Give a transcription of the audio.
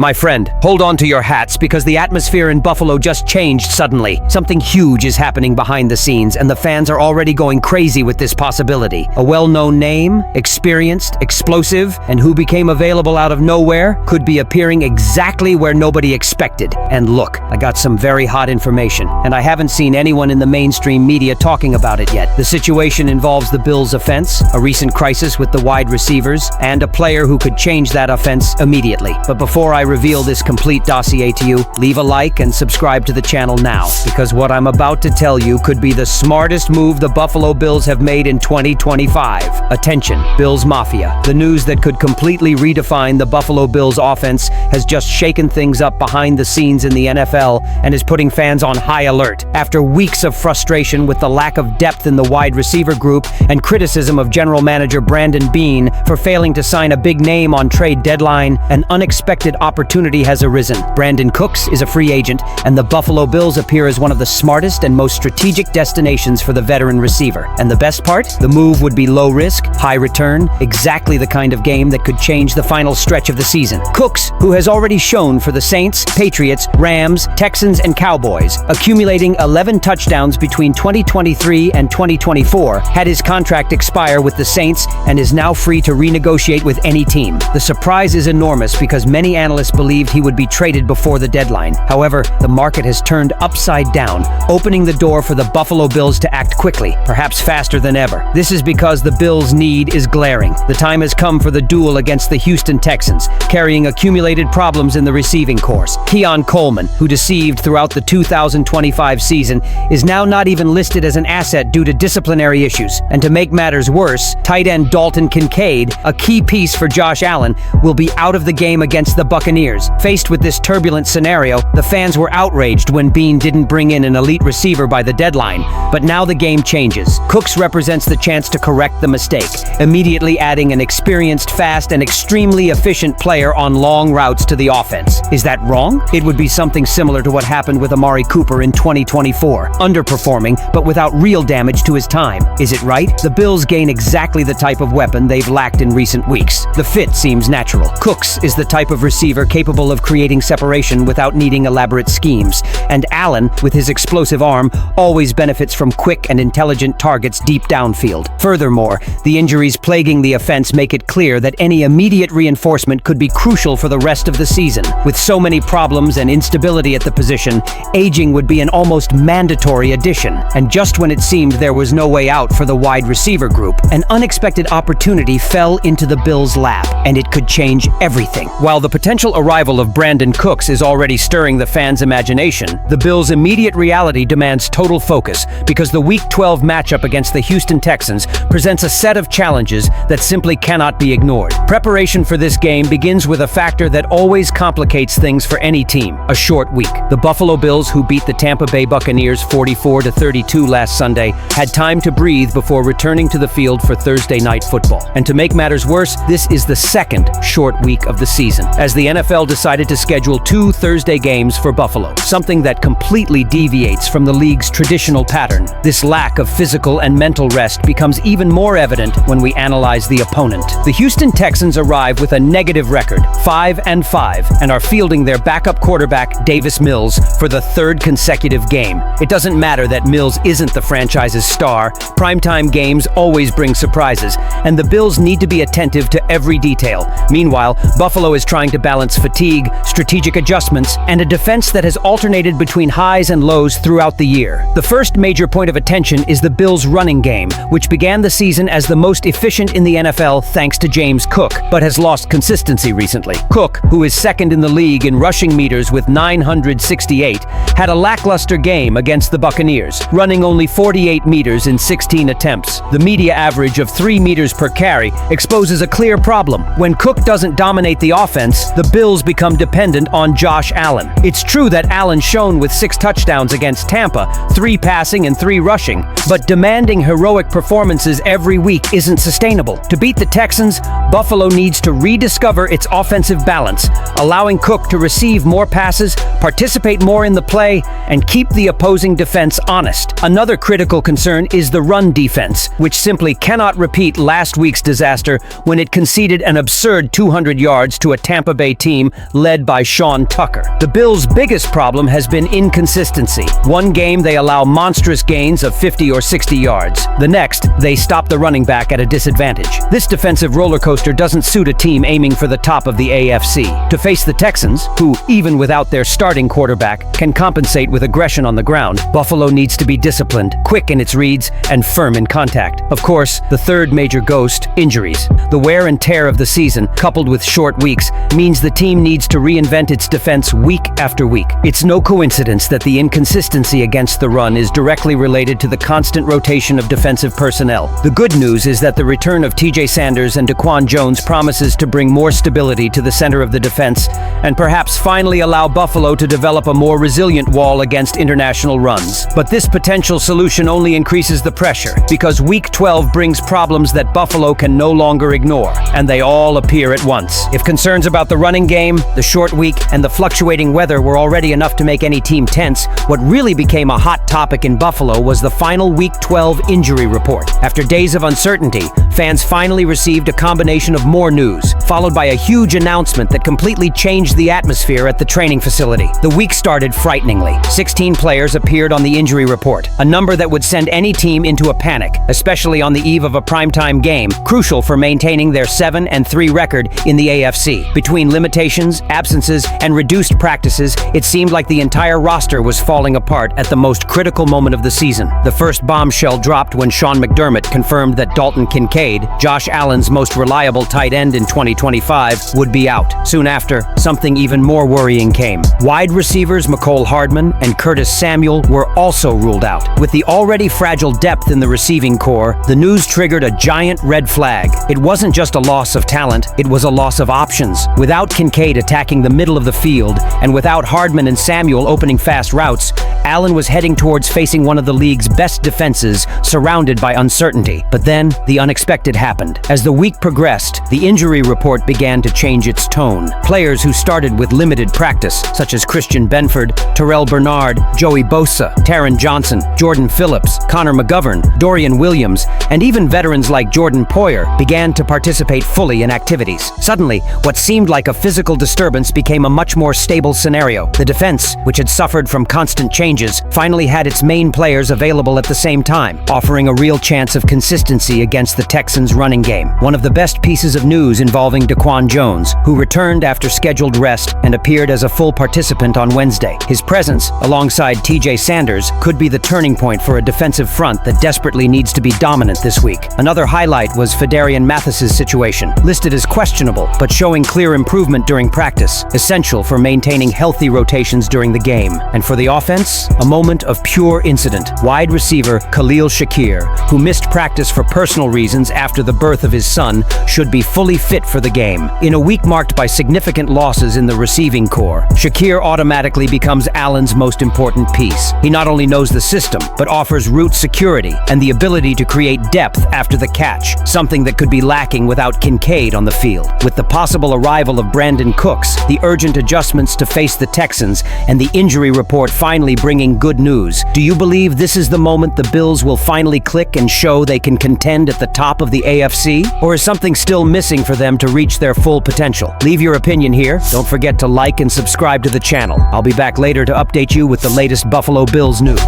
My friend, hold on to your hats because the atmosphere in Buffalo just changed suddenly. Something huge is happening behind the scenes, and the fans are already going crazy with this possibility. A well-known name, experienced, explosive, and who became available out of nowhere, could be appearing exactly where nobody expected. And look, I got some very hot information, and I haven't seen anyone in the mainstream media talking about it yet. The situation involves the Bills' offense, a recent crisis with the wide receivers, and a player who could change that offense immediately. But before I reveal this complete dossier to you, leave a like and subscribe to the channel now, because what I'm about to tell you could be the smartest move the Buffalo Bills have made in 2025. Attention, Bills Mafia. The news that could completely redefine the Buffalo Bills offense has just shaken things up behind the scenes in the NFL and is putting fans on high alert. After weeks of frustration with the lack of depth in the wide receiver group and criticism of general manager Brandon Beane for failing to sign a big name on trade deadline, an unexpected opportunity has arisen. Brandon Cooks is a free agent, and the Buffalo Bills appear as one of the smartest and most strategic destinations for the veteran receiver. And the best part? The move would be low risk, high return, exactly the kind of game that could change the final stretch of the season. Cooks, who has already shown for the Saints, Patriots, Rams, Texans, and Cowboys, accumulating 11 touchdowns between 2023 and 2024, had his contract expire with the Saints and is now free to renegotiate with any team. The surprise is enormous because many analysts believed he would be traded before the deadline. However, the market has turned upside down, opening the door for the Buffalo Bills to act quickly, perhaps faster than ever. This is because the Bills' need is glaring. The time has come for the duel against the Houston Texans, carrying accumulated problems in the receiving corps. Keon Coleman, who deceived throughout the 2025 season, is now not even listed as an asset due to disciplinary issues. And to make matters worse, tight end Dalton Kincaid, a key piece for Josh Allen, will be out of the game against the Buccaneers. Faced with this turbulent scenario, the fans were outraged when Beane didn't bring in an elite receiver by the deadline. But now the game changes. Cooks represents the chance to correct the mistake, immediately adding an experienced, fast, and extremely efficient player on long routes to the offense. Is that wrong? It would be something similar to what happened with Amari Cooper in 2024, underperforming, but without real damage to his time. Is it right? The Bills gain exactly the type of weapon they've lacked in recent weeks. The fit seems natural. Cooks is the type of receiver capable of creating separation without needing elaborate schemes, and Allen, with his explosive arm, always benefits from quick and intelligent targets deep downfield. Furthermore, the injuries plaguing the offense make it clear that any immediate reinforcement could be crucial for the rest of the season. With so many problems and instability at the position, aging would be an almost mandatory addition. And just when it seemed there was no way out for the wide receiver group, an unexpected opportunity fell into the Bills' lap, and it could change everything. While the potential arrival of Brandon Cooks is already stirring the fans' imagination, the Bills' immediate reality demands total focus because the Week 12 matchup against the Houston Texans presents a set of challenges that simply cannot be ignored. Preparation for this game begins with a factor that always complicates things for any team: a short week. The Buffalo Bills, who beat the Tampa Bay Buccaneers 44-32 last Sunday, had time to breathe before returning to the field for Thursday night football. And to make matters worse, this is the second short week of the season, as the NFL decided to schedule 2 Thursday games for Buffalo, something that completely deviates from the league's traditional pattern. This lack of physical and mental rest becomes even more evident when we analyze the opponent. The Houston Texans arrive with a negative record, 5-5, and are fielding their backup quarterback, Davis Mills, for the 3rd consecutive game. It doesn't matter that Mills isn't the franchise's star. Primetime games always bring surprises, and the Bills need to be attentive to every detail. Meanwhile, Buffalo is trying to balance fatigue, strategic adjustments, and a defense that has alternated between highs and lows throughout the year. The first major point of attention is the Bills' running game, which began the season as the most efficient in the NFL thanks to James Cook, but has lost consistency recently. Cook, who is second in the league in rushing meters with 968, had a lackluster game against the Buccaneers, running only 48 meters in 16 attempts. The media average of 3 meters per carry exposes a clear problem. When Cook doesn't dominate the offense, the Bills become dependent on Josh Allen. It's true that Allen shone with 6 touchdowns against Tampa, 3 passing and 3 rushing, but demanding heroic performances every week isn't sustainable. To beat the Texans, Buffalo needs to rediscover its offensive balance, allowing Cook to receive more passes, participate more in the play, play and keep the opposing defense honest. Another critical concern is the run defense, which simply cannot repeat last week's disaster when it conceded an absurd 200 yards to a Tampa Bay team led by Sean Tucker. The Bills' biggest problem has been inconsistency. One game they allow monstrous gains of 50 or 60 yards. The next, they stop the running back at a disadvantage. This defensive roller coaster doesn't suit a team aiming for the top of the AFC. To face the Texans, who, even without their starting quarterback, can compensate with aggression on the ground, Buffalo needs to be disciplined, quick in its reads, and firm in contact. Of course, the third major ghost, injuries. The wear and tear of the season, coupled with short weeks, means the team needs to reinvent its defense week after week. It's no coincidence that the inconsistency against the run is directly related to the constant rotation of defensive personnel. The good news is that the return of TJ Sanders and Daquan Jones promises to bring more stability to the center of the defense and perhaps finally allow Buffalo to develop a more resilient wall against international runs. But this potential solution only increases the pressure, because Week 12 brings problems that Buffalo can no longer ignore, and they all appear at once. If concerns about the running game, the short week, and the fluctuating weather were already enough to make any team tense, what really became a hot topic in Buffalo was the final Week 12 injury report. After days of uncertainty, fans finally received a combination of more news, followed by a huge announcement that completely changed the atmosphere at the training facility. The week started frighteningly. 16 players appeared on the injury report, a number that would send any team into a panic, especially on the eve of a primetime game, crucial for maintaining their 7-3 record in the AFC. Between limitations, absences, and reduced practices, it seemed like the entire roster was falling apart at the most critical moment of the season. The first bombshell dropped when Sean McDermott confirmed that Dalton Kincaid, Josh Allen's most reliable tight end in 2025, would be out. Soon after, something even more worrying came. Wide receivers Mecole Hardman and Curtis Samuel were also ruled out. With the already fragile depth in the receiving core, the news triggered a giant red flag. It wasn't just a loss of talent, it was a loss of options. Without Kincaid attacking the middle of the field, and without Hardman and Samuel opening fast routes, Allen was heading towards facing one of the league's best defenses, surrounded by uncertainty. But then, the unexpected happened. As the week progressed, the injury report began to change its tone. Players who started with limited practice, such as Christian Benford, Terrell Bernard, Joey Bosa, Taron Johnson, Jordan Phillips, Connor McGovern, Dorian Williams, and even veterans like Jordan Poyer, began to participate fully in activities. Suddenly, what seemed like a physical disturbance became a much more stable scenario. The defense, which had suffered from constant changes, finally had its main players available at the same time, offering a real chance of consistency against the Texans' running game. One of the best pieces of news involving Daquan Jones, who returned after scheduled rest and appeared as a full participant on Wednesday. His presence, alongside TJ Sanders, could be the turning point for a defensive front that desperately needs to be dominant this week. Another highlight was Phidarian Mathis's situation, listed as questionable, but showing clear improvement during practice, essential for maintaining healthy rotations during the game. And for the offense, a moment of pure incident. Wide receiver Khalil Shakir, who missed practice for personal reasons after the birth of his son, should be fully fit for the game. In a week marked by significant losses in the receiving core, Shakir automatically becomes Allen's most important piece. He not only knows the system, but offers route security and the ability to create depth after the catch, something that could be lacking without Kincaid on the field. With the possible arrival of Brandon Cooks, the urgent adjustments to face the Texans, and the injury report finally bringing good news, do you believe this is the moment the Bills will finally click and show they can contend at the top of the AFC? Or is something still missing for them to reach their full potential? Leave your opinion here. Don't forget to like and subscribe to the channel. I'll be back later to update you with the latest Buffalo Bills news.